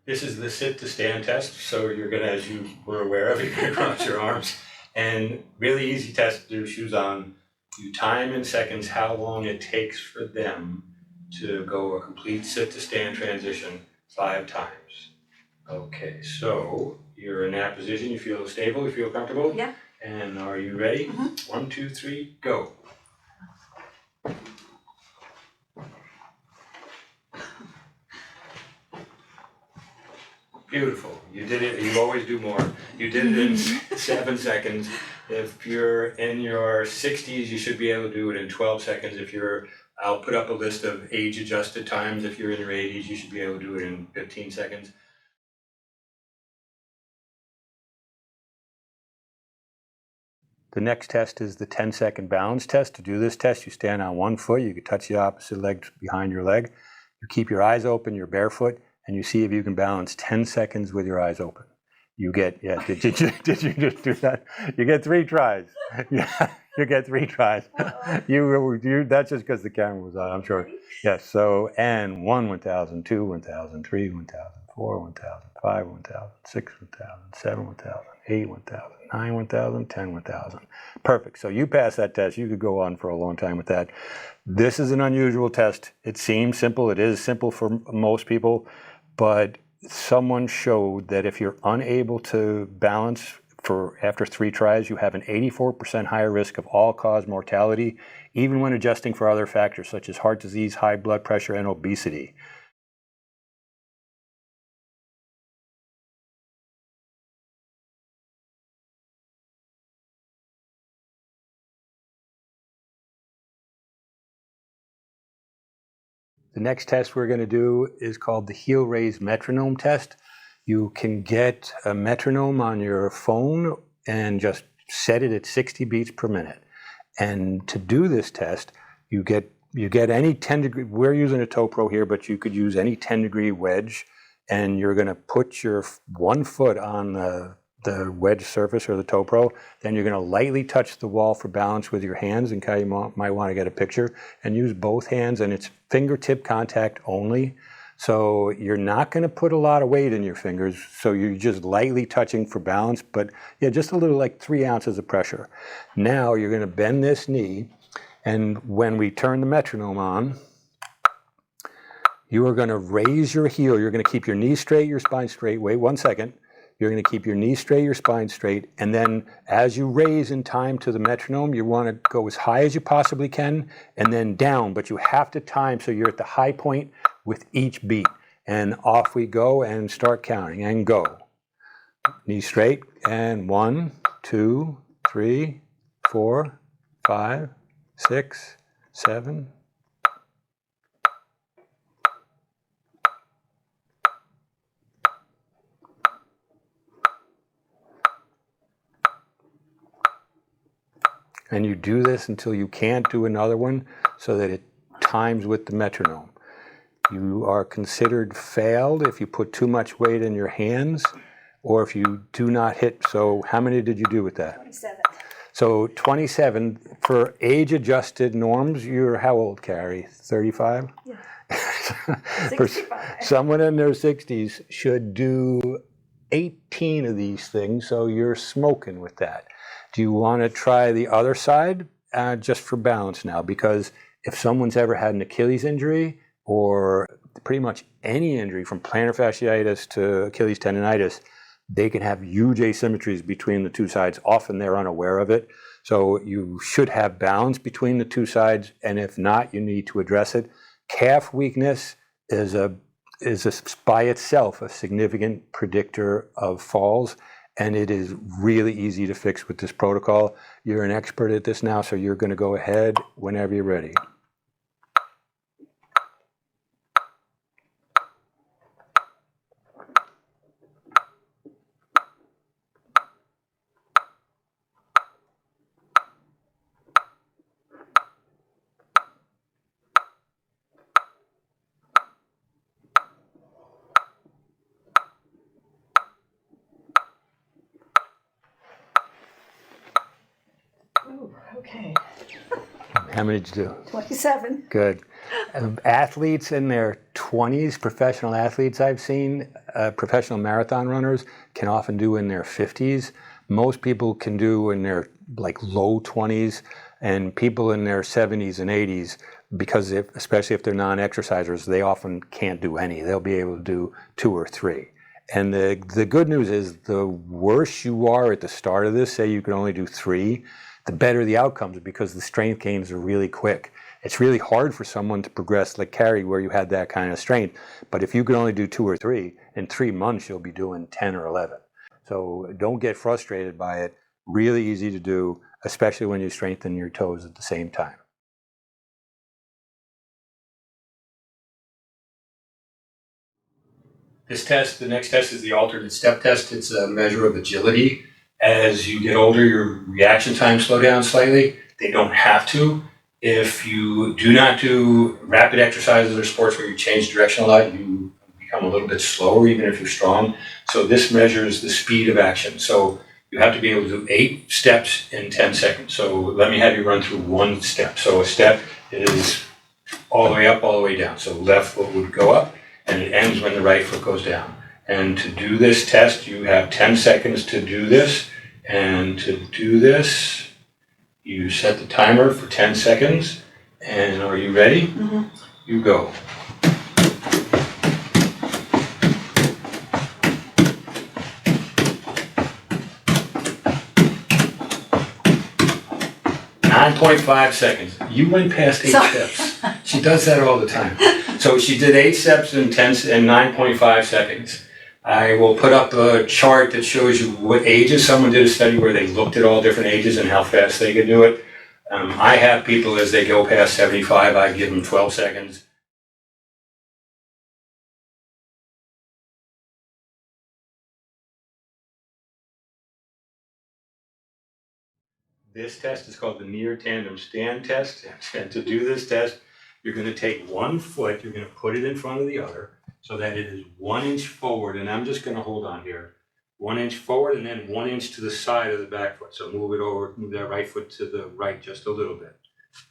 This is the sit to stand test. So you're gonna, as you were aware of, you're gonna cross your arms. And really easy test to do, shoes on. You time in seconds how long it takes for them to go a complete sit to stand transition 5 times. Okay, so you're in that position, you feel stable, you feel comfortable? Yeah. And are you ready? 1, 2, 3, go. Beautiful. You did it. You always do more. You did it in 7 seconds. If you're in your 60s, you should be able to do it in 12 seconds. If you're, I'll put up a list of age-adjusted times. If you're in your 80s, you should be able to do it in 15 seconds. The next test is the 10-second balance test. To do this test, you stand on one foot. You can touch the opposite leg behind your leg. You keep your eyes open, you're barefoot, and you see if you can balance 10 seconds with your eyes open. You get, yeah, did you just do that? You get 3 tries. Yeah, you get 3 tries. That's just because the camera was on, I'm sure. Yes, so, and 1, 1,000, 2, 1,000, 3, 1,000, 4, 1,000, 5, 1,000, 6, 1,000, 7, 1,000, 8, 1,000, 9, 1,000, 10, 1,000. Perfect. So you pass that test. You could go on for a long time with that. This is an unusual test. It seems simple. It is simple for most people, but someone showed that if you're unable to balance after 3 tries, you have an 84% higher risk of all-cause mortality, even when adjusting for other factors such as heart disease, high blood pressure, and obesity. The next test we're going to do is called the heel raise metronome test. You can get a metronome on your phone and just set it at 60 beats per minute. And to do this test, you get any 10-degree, we're using a ToePro here, but you could use any 10-degree wedge, and you're going to put your one foot on the wedge surface or the ToePro, then you're going to lightly touch the wall for balance with your hands, and Kai, you might want to get a picture, and use both hands, and it's fingertip contact only. So you're not going to put a lot of weight in your fingers, so you're just lightly touching for balance, but yeah, just a little, like 3 ounces of pressure. Now you're going to bend this knee, and when we turn the metronome on, you are going to raise your heel. You're going to keep your knee straight, your spine straight. Wait 1 second. You're going to keep your knee straight, your spine straight, and then as you raise in time to the metronome, you want to go as high as you possibly can, and then down, but you have to time so you're at the high point with each beat. And off we go and start counting, and go. Knee straight, and 1, 2, 3, 4, 5, 6, 7, and you do this until you can't do another one so that it times with the metronome. You are considered failed if you put too much weight in your hands or if you do not hit. So how many did you do with that? 27. So 27. For age-adjusted norms, you're how old, Carrie? 35? Yeah. 65. Someone in their 60s should do 18 of these things, so you're smoking with that. Do you want to try the other side just for balance now? Because if someone's ever had an Achilles injury or pretty much any injury from plantar fasciitis to Achilles tendonitis, they can have huge asymmetries between the 2 sides. Often they're unaware of it. So you should have balance between the 2 sides, and if not, you need to address it. Calf weakness is by itself a significant predictor of falls, and it is really easy to fix with this protocol. You're an expert at this now, so you're going to go ahead whenever you're ready. Ooh, okay. How many did you do? 27. Good. Athletes in their 20s. Professional athletes I've seen, professional marathon runners, can often do in their 50s. Most people can do in their like low 20s, and people in their 70s and 80s, because especially if they're non-exercisers, they often can't do any. They'll be able to do 2 or 3. And the good news is, the worse you are at the start of this, say you can only do 3, the better the outcomes, because the strength gains are really quick. It's really hard for someone to progress like Carrie, where you had that kind of strength. But if you can only do 2 or 3, in 3 months you'll be doing 10 or 11. So don't get frustrated by it. Really easy to do, especially when you strengthen your toes at the same time. This test, the next test, is the alternate step test. It's a measure of agility. As you get older, your reaction times slow down slightly. They don't have to. If you do not do rapid exercises or sports where you change direction a lot, you become a little bit slower, even if you're strong. So this measures the speed of action. So you have to be able to do 8 steps in 10 seconds. So let me have you run through 1 step. So a step is all the way up, all the way down. So left foot would go up, and it ends when the right foot goes down. And to do this test, you have 10 seconds to do this. And to do this, you set the timer for 10 seconds. And are you ready? Mm-hmm. You go. .5 seconds. You went past 8 steps. She does that all the time. So she did 8 steps in 9.5 seconds. I will put up a chart that shows you what ages. Someone did a study where they looked at all different ages and how fast they could do it. I have people, as they go past 75, I give them 12 seconds. This test is called the near tandem stand test. And to do this test, you're going to take one foot, you're going to put it in front of the other so that it is 1 inch forward. And I'm just going to hold on here. 1 inch forward, and then 1 inch to the side of the back foot. So move it over, move that right foot to the right just a little bit.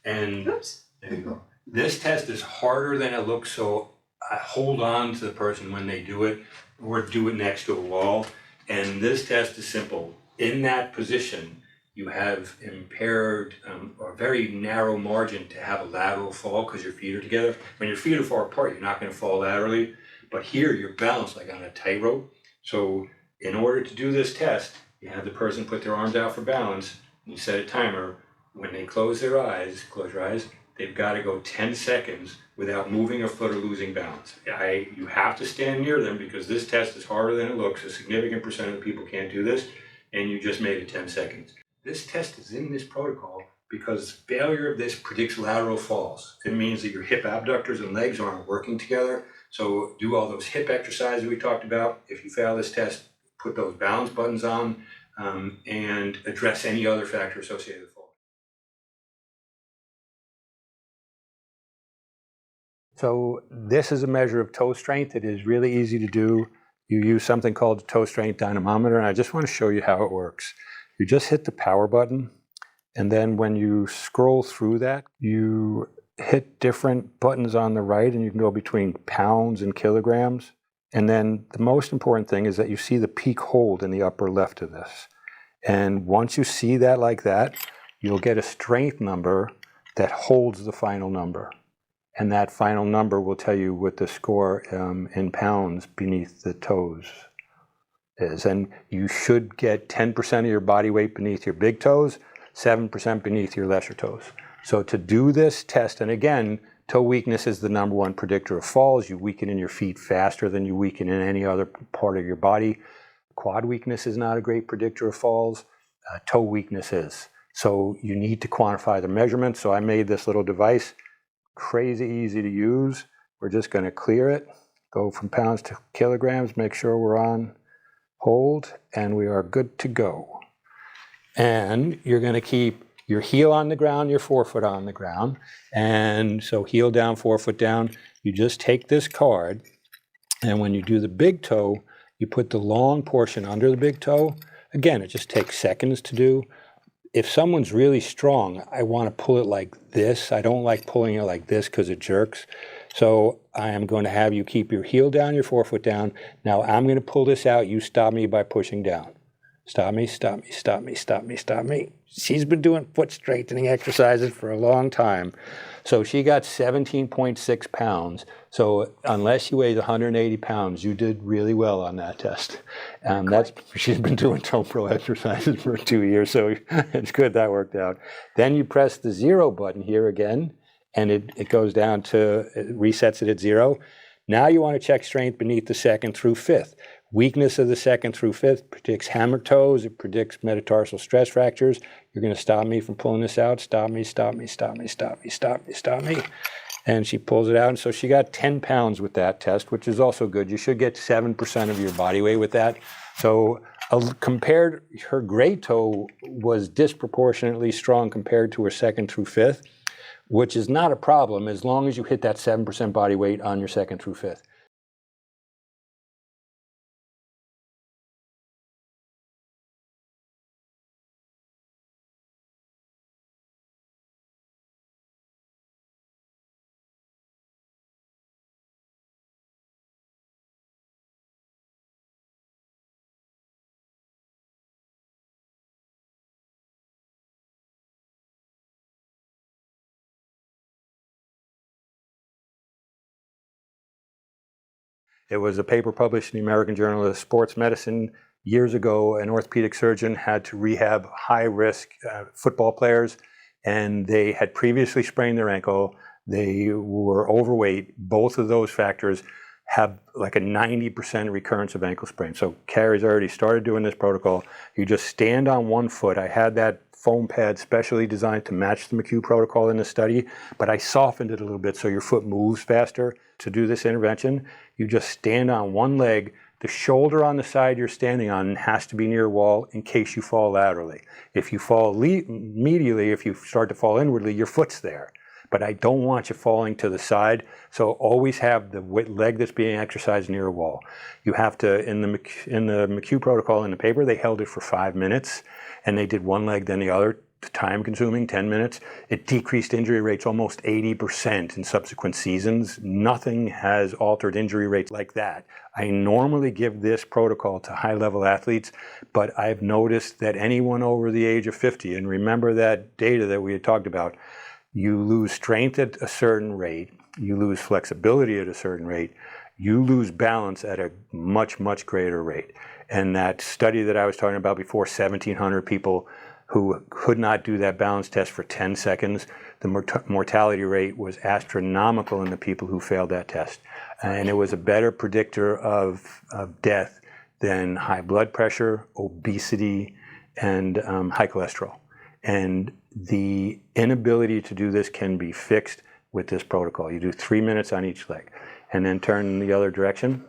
And oops. There you go. This test is harder than it looks, so I hold on to the person when they do it, or do it next to a wall. And this test is simple. In that position, you have impaired or very narrow margin to have a lateral fall because your feet are together. When your feet are far apart, you're not going to fall laterally. But here, you're balanced like on a tightrope. So in order to do this test, you have the person put their arms out for balance, and you set a timer. When they close your eyes, they've got to go 10 seconds without moving a foot or losing balance. You have to stand near them because this test is harder than it looks. A significant percent of the people can't do this, and you just made it 10 seconds. This test is in this protocol because failure of this predicts lateral falls. It means that your hip abductors and legs aren't working together. So do all those hip exercises we talked about. If you fail this test, put those balance buttons on and address any other factor associated with fall. So this is a measure of toe strength. It is really easy to do. You use something called the toe strength dynamometer, and I just want to show you how it works. You just hit the power button, and then when you scroll through that, you hit different buttons on the right, and you can go between pounds and kilograms. And then the most important thing is that you see the peak hold in the upper left of this. And once you see that like that, you'll get a strength number that holds the final number. And that final number will tell you what the score in pounds beneath the toes is. And you should get 10% of your body weight beneath your big toes, 7% beneath your lesser toes. So to do this test, and again, toe weakness is the #1 predictor of falls. You weaken in your feet faster than you weaken in any other part of your body. Quad weakness is not a great predictor of falls. Toe weakness is. So you need to quantify the measurements. So I made this little device. Crazy easy to use. We're just going to clear it, go from pounds to kilograms, make sure we're on hold, and we are good to go. And you're going to keep your heel on the ground, your forefoot on the ground. And so heel down, forefoot down. You just take this card, and when you do the big toe, you put the long portion under the big toe. Again, it just takes seconds to do. If someone's really strong, I want to pull it like this. I don't like pulling it like this because it jerks. So I am going to have you keep your heel down, your forefoot down. Now I'm going to pull this out. You stop me by pushing down. Stop me, stop me, stop me, stop me, stop me. She's been doing foot strengthening exercises for a long time. So she got 17.6 pounds. So unless she weighs 180 pounds, you did really well on that test. She's been doing ToePro exercises for 2 years, so it's good that worked out. Then you press the 0 button here again, and it goes down to, it resets it at 0. Now you want to check strength beneath the 2nd through 5th. Weakness of the 2nd through 5th predicts hammer toes. It predicts metatarsal stress fractures. You're going to stop me from pulling this out. Stop me, stop me, stop me, stop me, stop me, stop me. And she pulls it out. And so she got 10 pounds with that test, which is also good. You should get 7% of your body weight with that. So compared, her great toe was disproportionately strong compared to her 2nd through 5th, which is not a problem as long as you hit that 7% body weight on your 2nd through 5th. It was a paper published in the American Journal of Sports Medicine years ago. An orthopedic surgeon had to rehab high-risk football players, and they had previously sprained their ankle. They were overweight. Both of those factors have like a 90% recurrence of ankle sprain. So Carrie's already started doing this protocol. You just stand on one foot. I had that foam pad specially designed to match the McHugh protocol in the study, but I softened it a little bit so your foot moves faster. To do this intervention, you just stand on one leg. The shoulder on the side you're standing on has to be near a wall in case you fall laterally. If you fall medially, if you start to fall inwardly, your foot's there. But I don't want you falling to the side, so always have the leg that's being exercised near a wall. You have to, in the McHugh protocol in the paper, they held it for 5 minutes, and they did one leg, then the other, time consuming, 10 minutes. It decreased injury rates almost 80% in subsequent seasons. Nothing has altered injury rates like that. I normally give this protocol to high-level athletes, but I've noticed that anyone over the age of 50, and remember that data that we had talked about, you lose strength at a certain rate, you lose flexibility at a certain rate, you lose balance at a much, much greater rate. And that study that I was talking about before, 1,700 people who could not do that balance test for 10 seconds, the mortality rate was astronomical in the people who failed that test. And it was a better predictor of death than high blood pressure, obesity, and high cholesterol. And the inability to do this can be fixed with this protocol. You do 3 minutes on each leg and then turn in the other direction.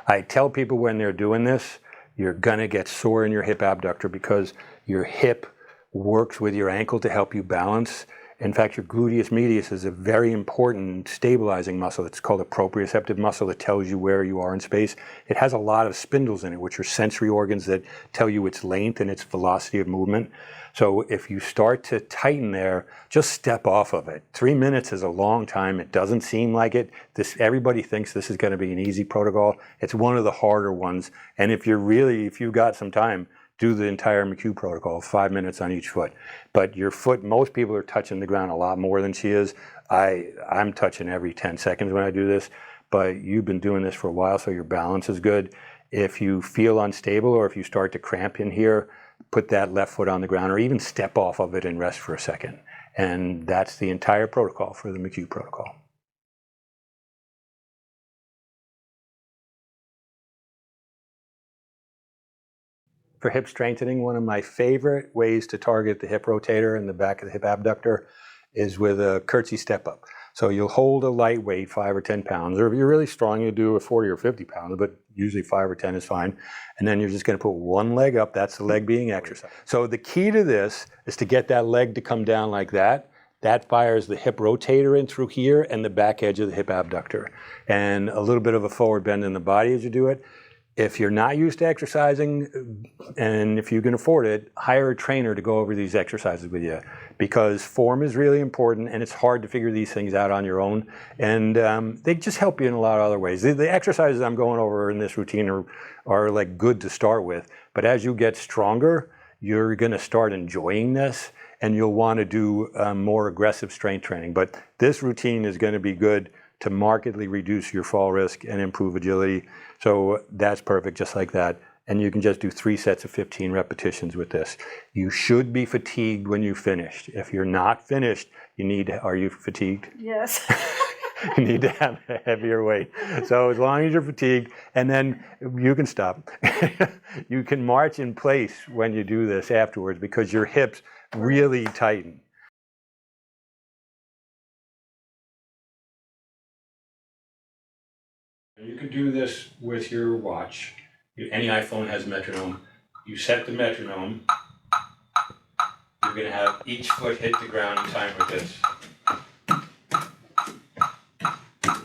I tell people when they're doing this, you're gonna get sore in your hip abductor because your hip works with your ankle to help you balance. In fact, your gluteus medius is a very important stabilizing muscle. It's called a proprioceptive muscle. It tells you where you are in space. It has a lot of spindles in it, which are sensory organs that tell you its length and its velocity of movement. So if you start to tighten there, just step off of it. 3 minutes is a long time. It doesn't seem like it. Everybody thinks this is going to be an easy protocol. It's one of the harder ones. And if you've got some time, do the entire McHugh protocol, 5 minutes on each foot. But your foot, most people are touching the ground a lot more than she is. I'm touching every 10 seconds when I do this, but you've been doing this for a while, so your balance is good. If you feel unstable or if you start to cramp in here, put that left foot on the ground or even step off of it and rest for a second. And that's the entire protocol for the McHugh protocol. For hip strengthening, one of my favorite ways to target the hip rotator and the back of the hip abductor is with a Curtsy Step-Up. So you'll hold a light weight, 5 or 10 pounds, or if you're really strong, you'll do a 40 or 50 pounds, but usually 5 or 10 is fine. And then you're just gonna put one leg up, that's the leg being exercised. So the key to this is to get that leg to come down like that. That fires the hip rotator in through here and the back edge of the hip abductor. And a little bit of a forward bend in the body as you do it. If you're not used to exercising, and if you can afford it, hire a trainer to go over these exercises with you, because form is really important, and it's hard to figure these things out on your own. And they just help you in a lot of other ways. The exercises I'm going over in this routine are like good to start with, but as you get stronger, you're going to start enjoying this, and you'll want to do more aggressive strength training. But this routine is going to be good to markedly reduce your fall risk and improve agility. So that's perfect, just like that. And you can just do 3 sets of 15 repetitions with this. You should be fatigued when you finished. If you're not finished, are you fatigued? Yes. You need to have a heavier weight. So as long as you're fatigued, and then you can stop. You can march in place when you do this afterwards, because your hips really tighten. You can do this with your watch. Any iPhone has metronome. You set the metronome. You're going to have each foot hit the ground in time with this.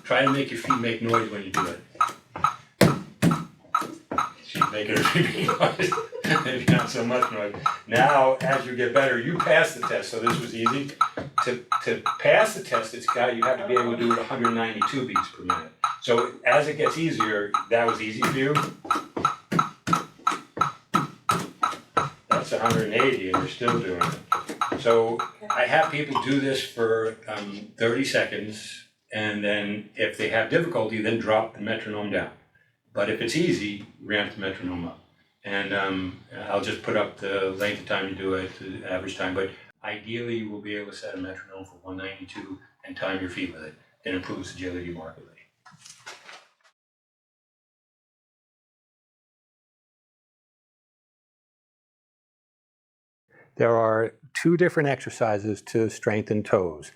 Try to make your feet make noise when you do it. She's making a pretty big noise. Maybe not so much noise. Now, as you get better, you pass the test. So this was easy. To pass the test, you have to be able to do it 192 beats per minute. So as it gets easier, that was easy for you. That's 180, and you're still doing it. So I have people do this for 30 seconds, and then if they have difficulty, then drop the metronome down. But if it's easy, ramp the metronome up. And I'll just put up the length of time you do it, the average time. But ideally, you will be able to set a metronome for 192 and time your feet with it. It improves agility markedly. There are 2 different exercises to strengthen toes.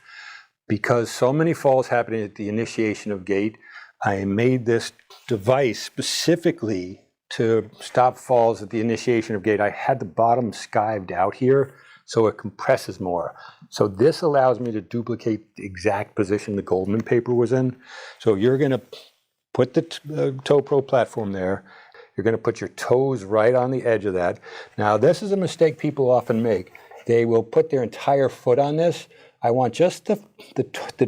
Because so many falls happening at the initiation of gait, I made this device specifically to stop falls at the initiation of gait. I had the bottom skived out here, so it compresses more. So this allows me to duplicate the exact position the Goldman paper was in. So you're going to put the ToePro platform there. You're going to put your toes right on the edge of that. Now, this is a mistake people often make. They will put their entire foot on this. I want just the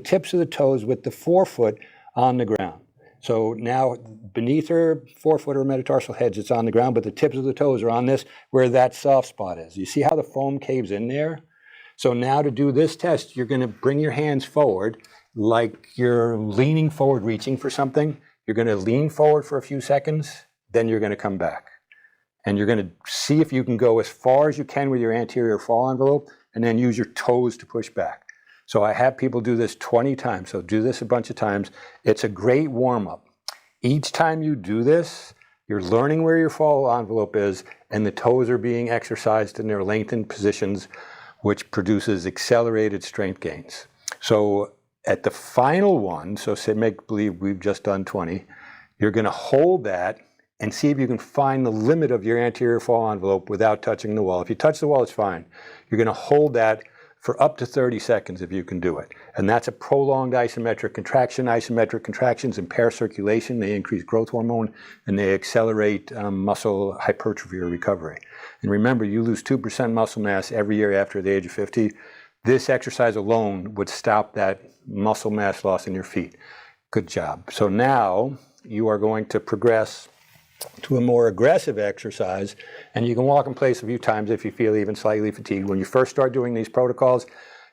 tips of the toes with the forefoot on the ground. So now beneath her forefoot or metatarsal heads, it's on the ground, but the tips of the toes are on this where that soft spot is. You see how the foam caves in there? So now to do this test, you're going to bring your hands forward like you're leaning forward, reaching for something. You're going to lean forward for a few seconds, then you're going to come back. And you're going to see if you can go as far as you can with your anterior fall envelope, and then use your toes to push back. So I have people do this 20 times, so do this a bunch of times. It's a great warm-up. Each time you do this, you're learning where your fall envelope is, and the toes are being exercised in their lengthened positions, which produces accelerated strength gains. So at the final one, so say make believe we've just done 20, you're going to hold that and see if you can find the limit of your anterior fall envelope without touching the wall. If you touch the wall, it's fine. You're going to hold that for up to 30 seconds if you can do it. And that's a prolonged isometric contraction. Isometric contractions impair circulation, they increase growth hormone, and they accelerate muscle hypertrophy or recovery. And remember, you lose 2% muscle mass every year after the age of 50. This exercise alone would stop that muscle mass loss in your feet. Good job. So now you are going to progress to a more aggressive exercise, and you can walk in place a few times if you feel even slightly fatigued. When you first start doing these protocols,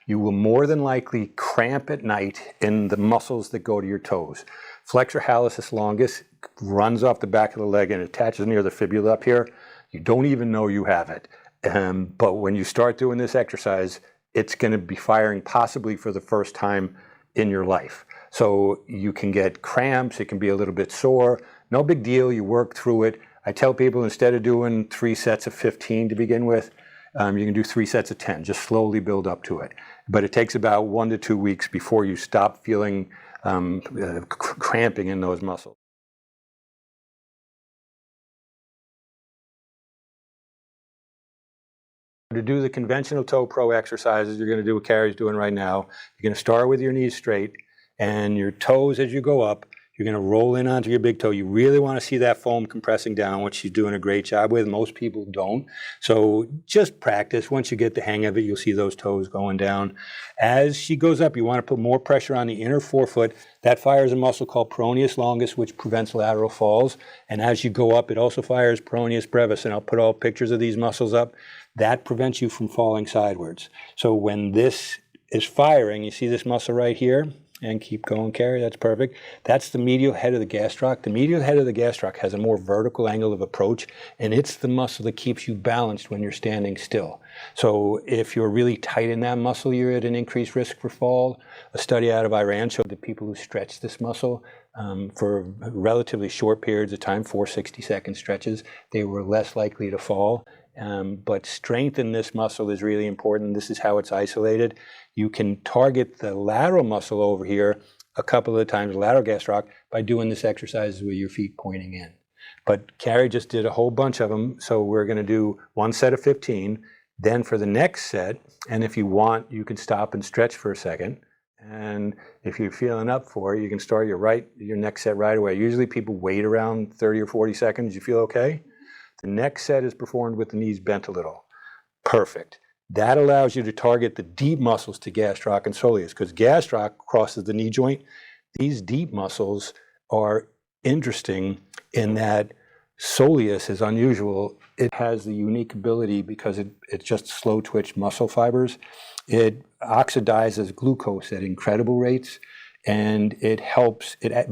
you will more than likely cramp at night in the muscles that go to your toes. Flexor hallucis longus runs off the back of the leg and attaches near the fibula up here. You don't even know you have it. But when you start doing this exercise, it's going to be firing possibly for the first time in your life. So you can get cramps, it can be a little bit sore. No big deal, you work through it. I tell people instead of doing 3 sets of 15 to begin with, you can do 3 sets of 10, just slowly build up to it. But it takes about 1 to 2 weeks before you stop feeling cramping in those muscles. To do the conventional ToePro exercises, you're going to do what Carrie's doing right now. You're going to start with your knees straight, and your toes as you go up, You're going to roll in onto your big toe. You really want to see that foam compressing down, which she's doing a great job with. Most people don't. So just practice. Once you get the hang of it, you'll see those toes going down. As she goes up, you want to put more pressure on the inner forefoot. That fires a muscle called peroneus longus, which prevents lateral falls. And as you go up, it also fires peroneus brevis. And I'll put all pictures of these muscles up. That prevents you from falling sidewards. So when this is firing, you see this muscle right here? And keep going, Carrie, that's perfect. That's the medial head of the gastroc. The medial head of the gastroc has a more vertical angle of approach, and it's the muscle that keeps you balanced when you're standing still. So if you're really tight in that muscle, you're at an increased risk for fall. A study out of Iran showed that people who stretch this muscle for relatively short periods of time, 4 60-second stretches, they were less likely to fall. But strength in this muscle is really important. This is how it's isolated. You can target the lateral muscle over here a couple of times, lateral gastroc, by doing this exercise with your feet pointing in. But Carrie just did a whole bunch of them, so we're going to do one set of 15. Then for the next set, and if you want, you can stop and stretch for a second. And if you're feeling up for it, you can start your next set right away. Usually people wait around 30 or 40 seconds. You feel okay? The next set is performed with the knees bent a little. Perfect. That allows you to target the deep muscles to gastroc and soleus, because gastroc crosses the knee joint. These deep muscles are interesting in that soleus is unusual. It has the unique ability, because it's just slow twitch muscle fibers. It oxidizes glucose at incredible rates, and it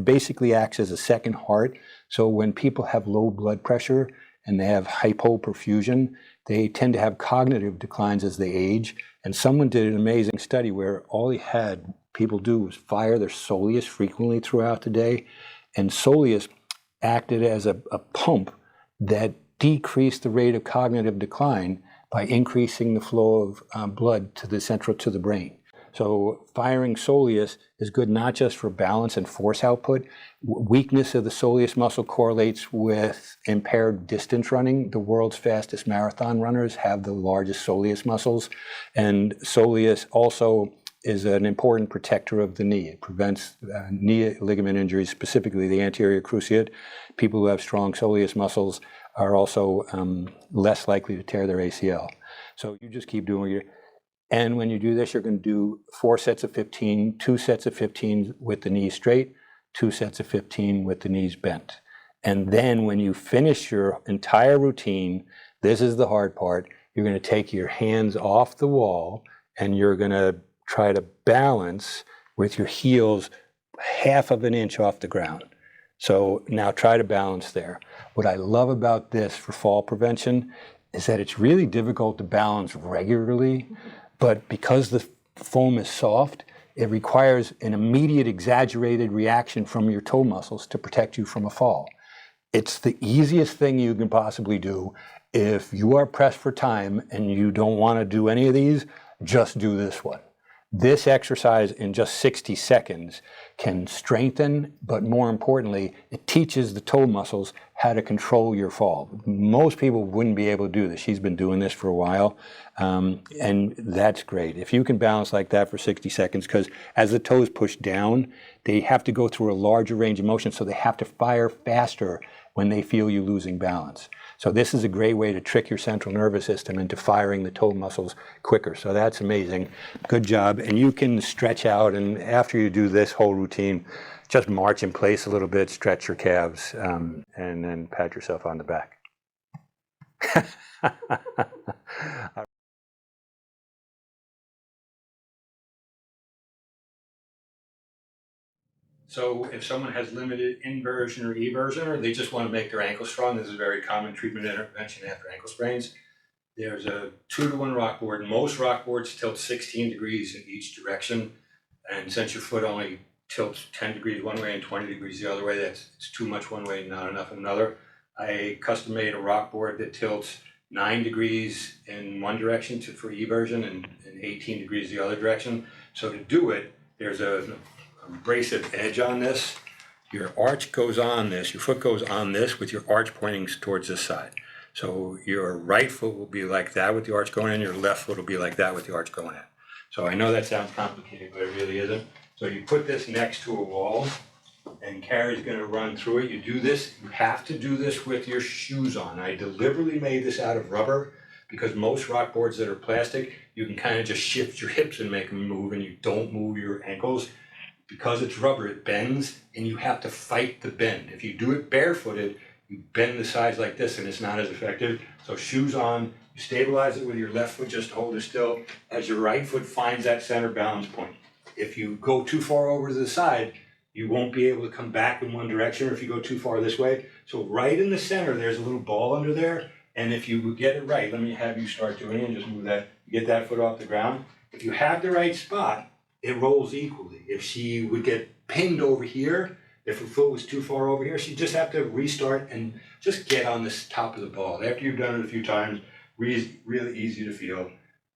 basically acts as a second heart. So when people have low blood pressure and they have hypoperfusion, they tend to have cognitive declines as they age. And someone did an amazing study where all he had people do was fire their soleus frequently throughout the day. And soleus acted as a pump that decreased the rate of cognitive decline by increasing the flow of blood to the brain. So firing soleus is good not just for balance and force output. Weakness of the soleus muscle correlates with impaired distance running. The world's fastest marathon runners have the largest soleus muscles. And soleus also is an important protector of the knee. It prevents knee ligament injuries, specifically the anterior cruciate. People who have strong soleus muscles are also less likely to tear their ACL. So you just keep doing it. And when you do this, you're going to do 4 sets of 15, 2 sets of 15 with the knees straight, 2 sets of 15 with the knees bent. And then when you finish your entire routine, this is the hard part, you're going to take your hands off the wall and you're going to try to balance with your heels 1/2 of an inch off the ground. So now try to balance there. What I love about this for fall prevention is that it's really difficult to balance regularly. But because the foam is soft, it requires an immediate exaggerated reaction from your toe muscles to protect you from a fall. It's the easiest thing you can possibly do. If you are pressed for time and you don't want to do any of these, just do this one. This exercise in just 60 seconds can strengthen, but more importantly, it teaches the toe muscles how to control your fall. Most people wouldn't be able to do this. She's been doing this for a while, and that's great. If you can balance like that for 60 seconds, because as the toes push down, they have to go through a larger range of motion, so they have to fire faster when they feel you losing balance. So this is a great way to trick your central nervous system into firing the toe muscles quicker. So that's amazing. Good job. And you can stretch out, and after you do this whole routine, just march in place a little bit, stretch your calves, and then pat yourself on the back. So if someone has limited inversion or eversion, or they just want to make their ankle strong, this is a very common treatment intervention after ankle sprains. There's a 2-to-1 rockboard. Most rockboards tilt 16 degrees in each direction. And since your foot only tilts 10 degrees one way and 20 degrees the other way, it's too much one way and not enough another. I custom made a rockboard that tilts 9 degrees in one direction for eversion and 18 degrees the other direction. So to do it, there's an abrasive edge on this. Your arch goes on this, your foot goes on this with your arch pointing towards this side. So your right foot will be like that with the arch going in, your left foot will be like that with the arch going in. So I know that sounds complicated, but it really isn't. So you put this next to a wall, and Carrie's gonna run through it. You do this, you have to do this with your shoes on. I deliberately made this out of rubber because most rock boards that are plastic, you can kind of just shift your hips and make them move and you don't move your ankles. Because it's rubber, it bends and you have to fight the bend. If you do it barefooted, you bend the sides like this and it's not as effective. So shoes on, you stabilize it with your left foot just to hold it still as your right foot finds that center balance point. If you go too far over to the side, you won't be able to come back in one direction, or if you go too far this way. So right in the center, there's a little ball under there. And if you get it right, let me have you start doing it and just move that, get that foot off the ground. If you have the right spot, it rolls equally. If she would get pinged over here, if her foot was too far over here, she'd just have to restart and just get on this top of the ball. After you've done it a few times, really easy to feel,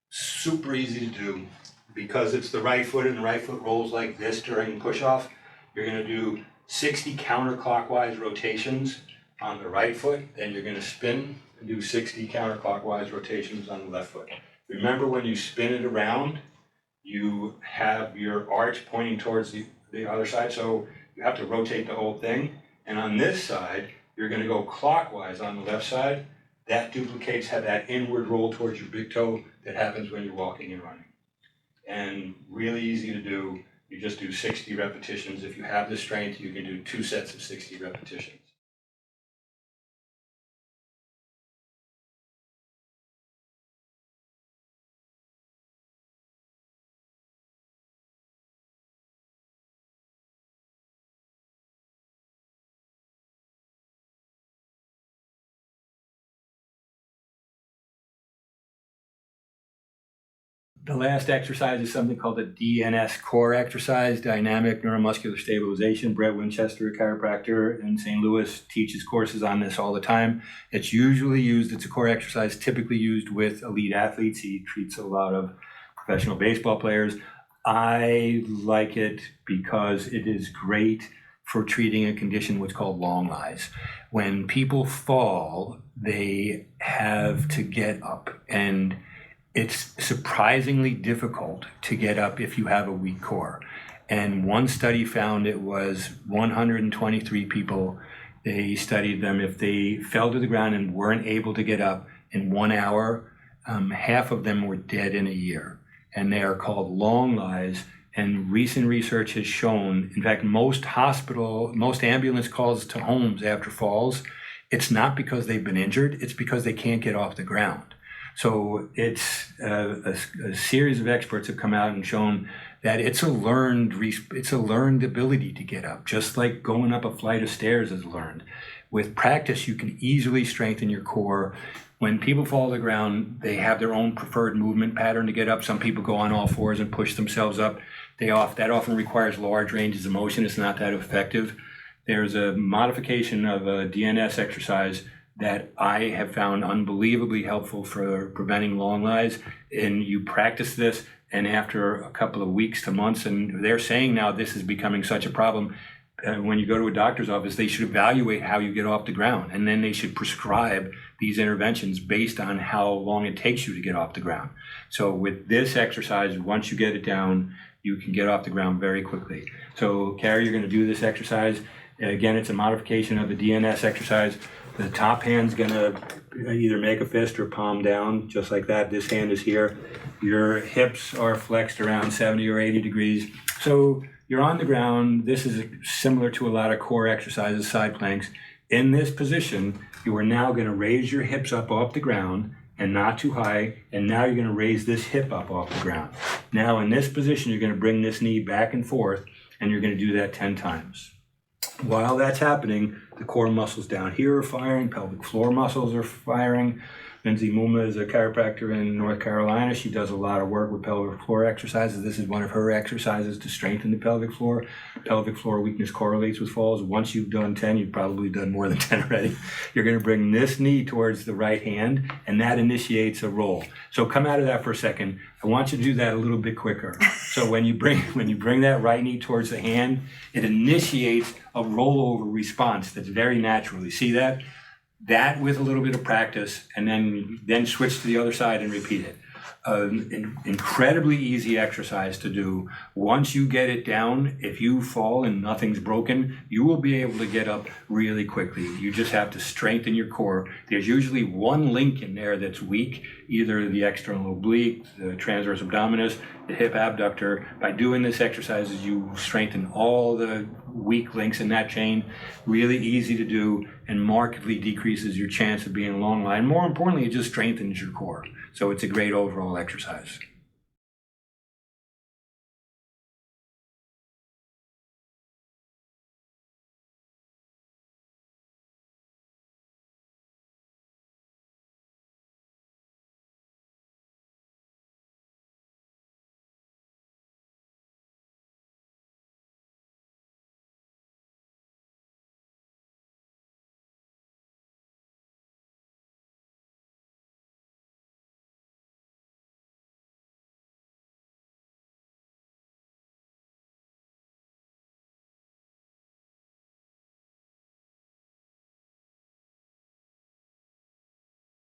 super easy to do. Because it's the right foot and the right foot rolls like this during push-off, you're gonna do 60 counterclockwise rotations on the right foot, then you're gonna spin and do 60 counterclockwise rotations on the left foot. Remember, when you spin it around, you have your arch pointing towards the other side, so you have to rotate the whole thing. And on this side, you're gonna go clockwise on the left side. That duplicates that inward roll towards your big toe that happens when you're walking and running. And really easy to do. You just do 60 repetitions. If you have the strength, you can do 2 sets of 60 repetitions. The last exercise is something called the DNS core exercise, dynamic neuromuscular stabilization. Brett Winchester, a chiropractor in St. Louis, teaches courses on this all the time. It's usually used, it's a core exercise typically used with elite athletes. He treats a lot of professional baseball players. I like it because it is great for treating a condition what's called long lies. When people fall, they have to get up, and it's surprisingly difficult to get up if you have a weak core. And one study found it was 123 people. They studied them. If they fell to the ground and weren't able to get up in 1 hour, half of them were dead in a year. And they are called long lies. And recent research has shown, in fact, most ambulance calls to homes after falls, it's not because they've been injured, it's because they can't get off the ground. So it's a series of experts have come out and shown that it's a learned ability to get up, just like going up a flight of stairs is learned. With practice, you can easily strengthen your core. When people fall to the ground, they have their own preferred movement pattern to get up. Some people go on all fours and push themselves up. That often requires large ranges of motion. It's not that effective. There's a modification of a DNS exercise that I have found unbelievably helpful for preventing long lies. And you practice this, and after a couple of weeks to months, and they're saying now this is becoming such a problem, when you go to a doctor's office, they should evaluate how you get off the ground, and then they should prescribe these interventions based on how long it takes you to get off the ground. So with this exercise, once you get it down, you can get off the ground very quickly. So Carrie, you're gonna do this exercise. Again, it's a modification of the DNS exercise. The top hand's gonna either make a fist or palm down, just like that. This hand is here. Your hips are flexed around 70 or 80 degrees. So you're on the ground. This is similar to a lot of core exercises, side planks. In this position, you are now gonna raise your hips up off the ground and not too high, and now you're gonna raise this hip up off the ground. Now in this position, you're gonna bring this knee back and forth, and you're gonna do that 10 times. While that's happening, the core muscles down here are firing, pelvic floor muscles are firing. Lindsay Muma is a chiropractor in North Carolina. She does a lot of work with pelvic floor exercises. This is one of her exercises to strengthen the pelvic floor. Pelvic floor weakness correlates with falls. Once you've done 10, you've probably done more than 10 already. You're gonna bring this knee towards the right hand, and that initiates a roll. So come out of that for a second. I want you to do that a little bit quicker. So when you bring that right knee towards the hand, it initiates a rollover response that's very natural. You see that? That with a little bit of practice, and then switch to the other side and repeat it. an incredibly easy exercise to do. Once you get it down, if you fall and nothing's broken, you will be able to get up really quickly. You just have to strengthen your core. There's usually one link in there that's weak, either the external oblique, the transverse abdominis, the hip abductor. By doing this exercise, you strengthen all the weak links in that chain. Really easy to do and markedly decreases your chance of being a long line. More importantly, it just strengthens your core. So it's a great overall exercise.